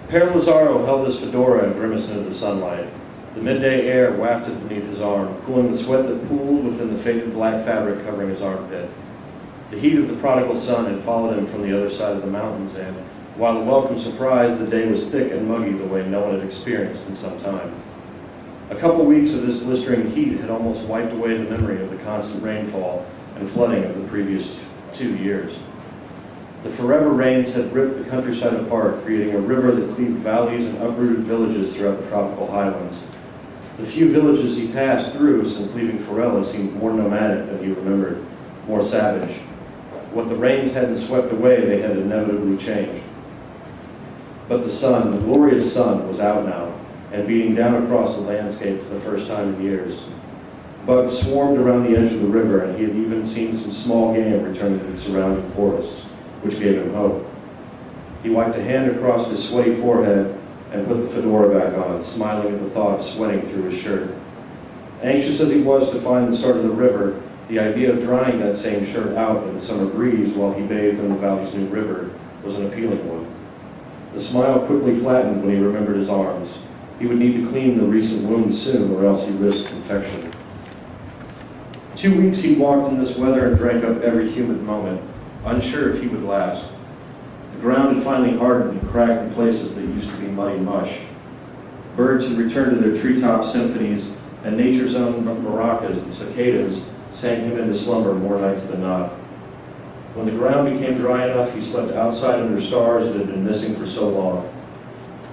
Pere Lazaro held his fedora and grimaced into the sunlight. The midday air wafted beneath his arm, cooling the sweat that pooled within the faded black fabric covering his armpit. The heat of the prodigal sun had followed him from the other side of the mountains, and while a welcome surprise, the day was thick and muggy the way no one had experienced in some time. A couple weeks of this blistering heat had almost wiped away the memory of the constant rainfall and flooding of the previous 2 years. The forever rains had ripped the countryside apart, creating a river that cleaved valleys and uprooted villages throughout the tropical highlands. The few villages he passed through since leaving Farella seemed more nomadic than he remembered, more savage. What the rains hadn't swept away, they had inevitably changed. But the sun, the glorious sun, was out now, and beating down across the landscape for the first time in years. Bugs swarmed around the edge of the river, and he had even seen some small game returning to the surrounding forests, which gave him hope. He wiped a hand across his sweaty forehead and put the fedora back on, smiling at the thought of sweating through his shirt. Anxious as he was to find the start of the river, the idea of drying that same shirt out in the summer breeze while he bathed in the valley's new river was an appealing one. The smile quickly flattened when he remembered his arms. He would need to clean the recent wounds soon, or else he risked infection. 2 weeks he walked in this weather and drank up every humid moment, unsure if he would last. The ground had finally hardened and cracked in places that used to be muddy mush. Birds had returned to their treetop symphonies, and nature's own maracas, the cicadas, sang him into slumber more nights than not. When the ground became dry enough, he slept outside under stars that had been missing for so long.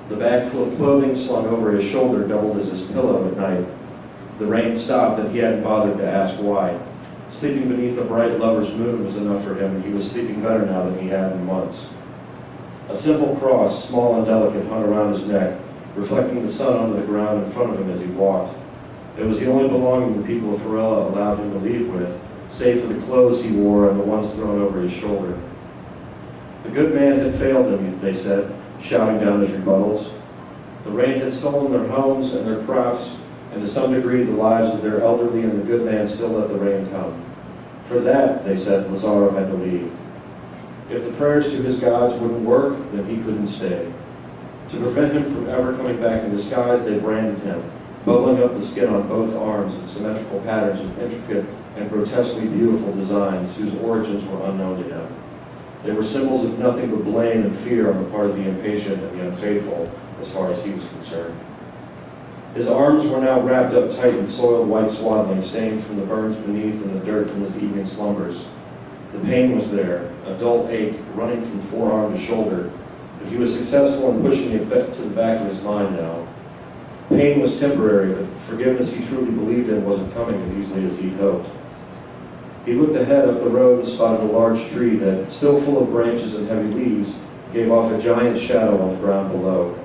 The bag full of clothing slung over his shoulder doubled as his pillow at night. The rain stopped, and he hadn't bothered to ask why. Sleeping beneath a bright lover's moon was enough for him, and he was sleeping better now than he had in months. A simple cross, small and delicate, hung around his neck, reflecting the sun onto the ground in front of him as he walked. It was the only belonging the people of Farella allowed him to leave with, save for the clothes he wore and the ones thrown over his shoulder. The good man had failed him, they said, shouting down his rebuttals. The rain had stolen their homes and their crops, and to some degree the lives of their elderly, and the good man still let the rain come. For that, they said, Lazaro had to leave. If the prayers to his gods wouldn't work, then he couldn't stay. To prevent him from ever coming back in disguise, they branded him, bowling up the skin on both arms in symmetrical patterns of intricate and grotesquely beautiful designs whose origins were unknown to him. They were symbols of nothing but blame and fear on the part of the impatient and the unfaithful, as far as he was concerned. His arms were now wrapped up tight in soiled white swaddling, stained from the burns beneath and the dirt from his evening slumbers. The pain was there, a dull ache running from forearm to shoulder, but he was successful in pushing it to the back of his mind now. Pain was temporary, but the forgiveness he truly believed in wasn't coming as easily as he'd hoped. He looked ahead up the road and spotted a large tree that, still full of branches and heavy leaves, gave off a giant shadow on the ground below.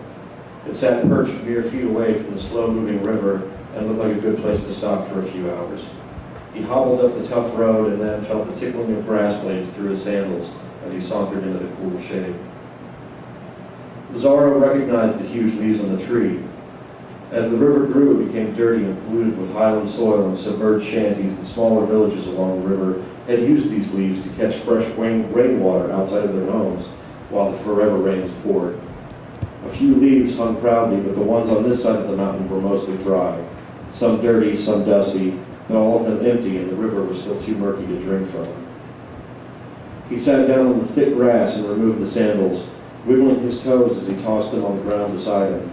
It sat perched mere feet away from the slow-moving river and looked like a good place to stop for a few hours. He hobbled up the tough road and then felt the tickling of grass blades through his sandals as he sauntered into the cool shade. Lazaro recognized the huge leaves on the tree. As the river grew, it became dirty and polluted with highland soil, and submerged shanties and smaller villages along the river had used these leaves to catch fresh rainwater outside of their homes while the forever rains poured. A few leaves hung proudly, but the ones on this side of the mountain were mostly dry, some dirty, some dusty, but all of them empty, and the river was still too murky to drink from. He sat down on the thick grass and removed the sandals, wiggling his toes as he tossed them on the ground beside him.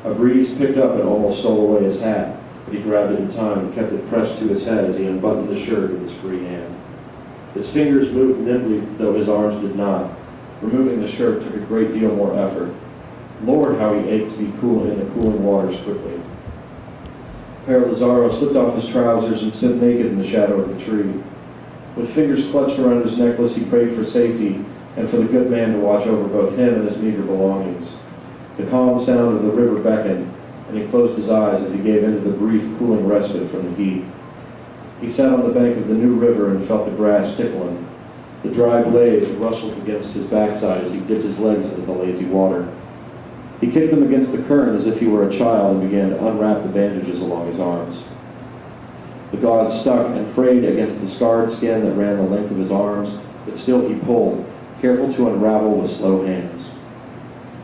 A breeze picked up and almost stole away his hat, but he grabbed it in time and kept it pressed to his head as he unbuttoned the shirt with his free hand. His fingers moved nimbly, though his arms did not. Removing the shirt took a great deal more effort. Lord, how he ached to be cool in the cooling waters quickly. Pere Lazaro slipped off his trousers and stood naked in the shadow of the tree. With fingers clutched around his necklace, he prayed for safety and for the good man to watch over both him and his meager belongings. The calm sound of the river beckoned, and he closed his eyes as he gave into the brief, cooling respite from the heat. He sat on the bank of the new river and felt the grass tickle him. The dry blades rustled against his backside as he dipped his legs into the lazy water. He kicked them against the current as if he were a child and began to unwrap the bandages along his arms. The gauze stuck and frayed against the scarred skin that ran the length of his arms, but still he pulled, careful to unravel with slow hands.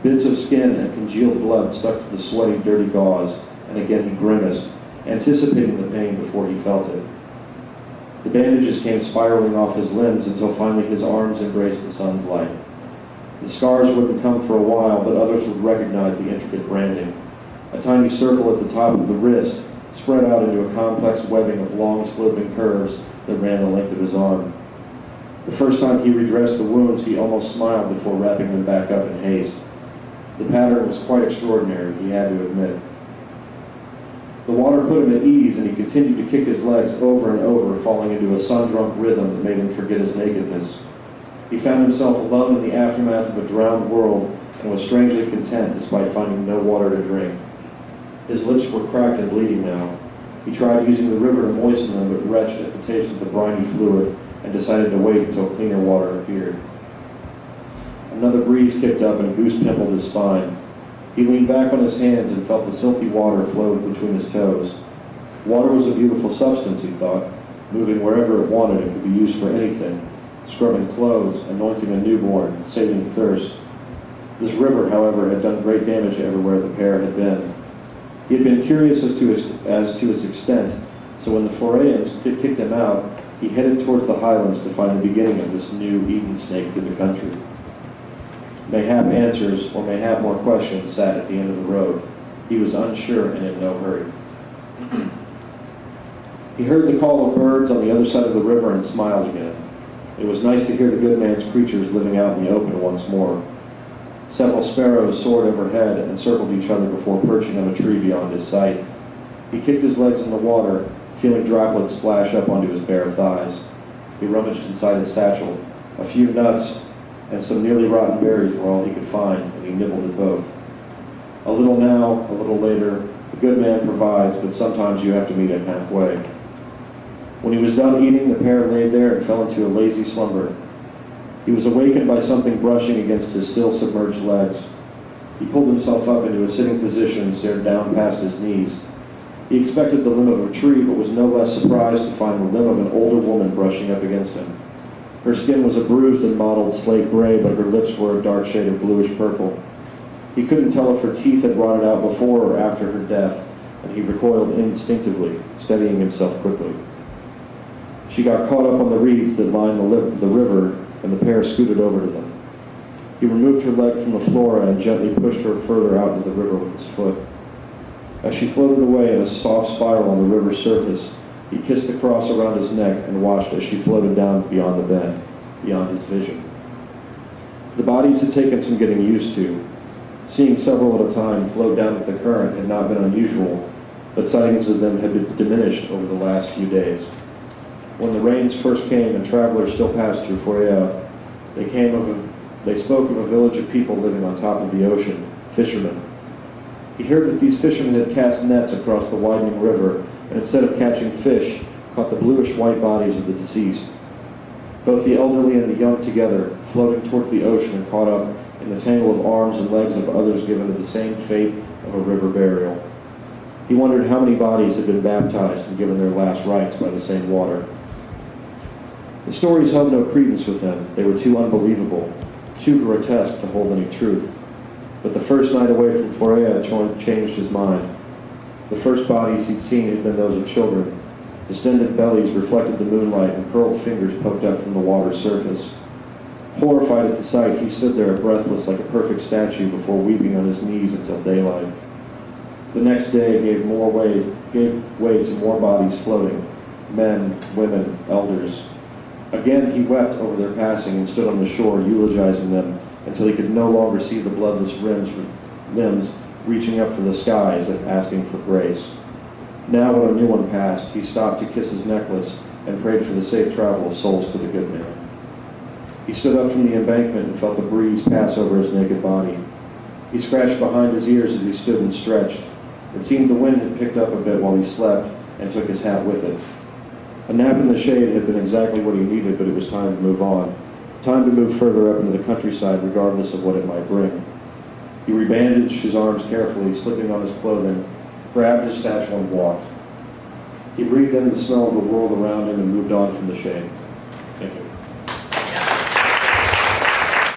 Bits of skin and congealed blood stuck to the sweaty, dirty gauze, and again he grimaced, anticipating the pain before he felt it. The bandages came spiraling off his limbs until finally his arms embraced the sun's light. The scars wouldn't come for a while, but others would recognize the intricate branding. A tiny circle at the top of the wrist spread out into a complex webbing of long, sloping curves that ran the length of his arm. The first time he redressed the wounds, he almost smiled before wrapping them back up in haste. The pattern was quite extraordinary, he had to admit. The water put him at ease, and he continued to kick his legs over and over, falling into a sun-drunk rhythm that made him forget his nakedness. He found himself alone in the aftermath of a drowned world and was strangely content despite finding no water to drink. His lips were cracked and bleeding now. He tried using the river to moisten them, but retched at the taste of the briny fluid and decided to wait until cleaner water appeared. Another breeze kicked up and goose pimpled his spine. He leaned back on his hands and felt the silty water flow between his toes. Water was a beautiful substance, he thought, moving wherever it wanted and could be used for anything, scrubbing clothes, anointing a newborn, saving thirst. This river, however, had done great damage everywhere the pair had been. He had been curious as to its extent, so when the Foreans kicked him out, he headed towards the highlands to find the beginning of this new Eden snake through the country. Mayhap answers, or mayhap more questions, sat at the end of the road. He was unsure and in no hurry. He heard the call of birds on the other side of the river and smiled again. It was nice to hear the good man's creatures living out in the open once more. Several sparrows soared overhead and circled each other before perching on a tree beyond his sight. He kicked his legs in the water, feeling droplets splash up onto his bare thighs. He rummaged inside his satchel. A few nuts and some nearly rotten berries were all he could find, and he nibbled at both. A little now, a little later, the good man provides, but sometimes you have to meet him halfway. When he was done eating, the pair laid there and fell into a lazy slumber. He was awakened by something brushing against his still submerged legs. He pulled himself up into a sitting position and stared down past his knees. He expected the limb of a tree, but was no less surprised to find the limb of an older woman brushing up against him. Her skin was a bruised and mottled slate gray, but her lips were a dark shade of bluish purple. He couldn't tell if her teeth had rotted out before or after her death, and he recoiled instinctively, steadying himself quickly. She got caught up on the reeds that lined the river, and the pair scooted over to them. He removed her leg from the floor and gently pushed her further out into the river with his foot. As she floated away in a soft spiral on the river's surface, he kissed the cross around his neck and watched as she floated down beyond the bend, beyond his vision. The bodies had taken some getting used to. Seeing several at a time float down with the current had not been unusual, but sightings of them had been diminished over the last few days. When the rains first came and travelers still passed through Forea, they spoke of a village of people living on top of the ocean, fishermen. He heard that these fishermen had cast nets across the widening river, and instead of catching fish, caught the bluish-white bodies of the deceased. Both the elderly and the young together, floating towards the ocean and caught up in the tangle of arms and legs of others given to the same fate of a river burial. He wondered how many bodies had been baptized and given their last rites by the same water. The stories held no credence with him. They were too unbelievable, too grotesque to hold any truth. But the first night away from Forea changed his mind. The first bodies he'd seen had been those of children. Distended bellies reflected the moonlight and curled fingers poked up from the water's surface. Horrified at the sight, he stood there breathless like a perfect statue before weeping on his knees until daylight. The next day gave way to more bodies floating, men, women, elders. Again he wept over their passing and stood on the shore eulogizing them until he could no longer see the bloodless limbs reaching up for the sky as if asking for grace. Now when a new one passed, he stopped to kiss his necklace and prayed for the safe travel of souls to the good man. He stood up from the embankment and felt the breeze pass over his naked body. He scratched behind his ears as he stood and stretched. It seemed the wind had picked up a bit while he slept and took his hat with it. A nap in the shade had been exactly what he needed, but it was time to move on. Time to move further up into the countryside regardless of what it might bring. He rebandaged his arms carefully, slipping on his clothing, grabbed his satchel and walked. He breathed in the smell of the world around him and moved on from the shade.